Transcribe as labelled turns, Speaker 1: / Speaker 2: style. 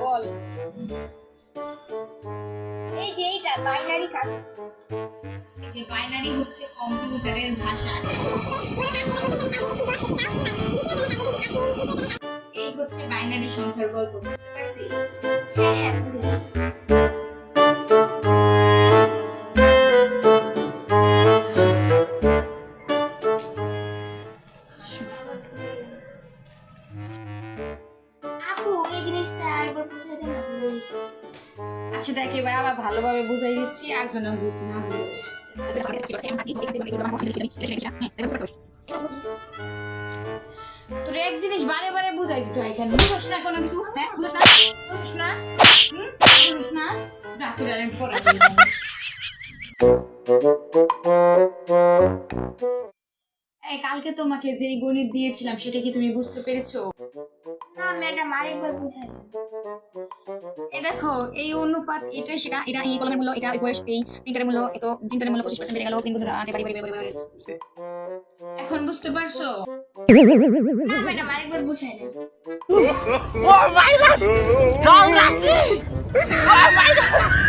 Speaker 1: বল।
Speaker 2: এই যে এইটা বাইনারি কাকে?
Speaker 1: এই যে বাইনারি হচ্ছে কম্পিউটারের ভাষা। এই হচ্ছে বাইনারি সংখ্যার গল্প, বুঝতে পারছিস?
Speaker 2: হ্যাঁ বুঝেছি। আপু এই জিনিসটা আরেকবার বুঝিয়ে দেন না please?
Speaker 1: আচ্ছা দেখ, এবার আবার ভালোভাবে বুঝাই দিচ্ছি আর যেন ভুল না হয়। তোর এক জিনিস বারে বারে বুঝাই দিতে হয়, কেন বুঝছ না কোনো কিছু? হ্যাঁ বুঝছ না, বুঝছ না, বুঝছ না, যা তোর আর আমি পড়া দিই না। এই কালকে তোমাকে যেই গণিত দিয়েছিলাম সেটা কি তুমি বুঝতে পেরেছো?
Speaker 2: না ম্যাডাম আরেকবার বুঝাই দেন।
Speaker 1: এই দেখো, এই অনুপাত এটা সেটা, এটা এই কলমের মূল্য, এটা এই বয়স, এই প্রিন্টারের মূল্য, এত প্রিন্টারের মূল্য 25% বেড়ে গেল, তিন বন্ধুরা আনতে পারি। এখন বুঝতে পারছো?
Speaker 2: না ম্যাডাম আরেকবার বুঝাই দেন।
Speaker 3: Oh my god! Don't laugh! Oh my god!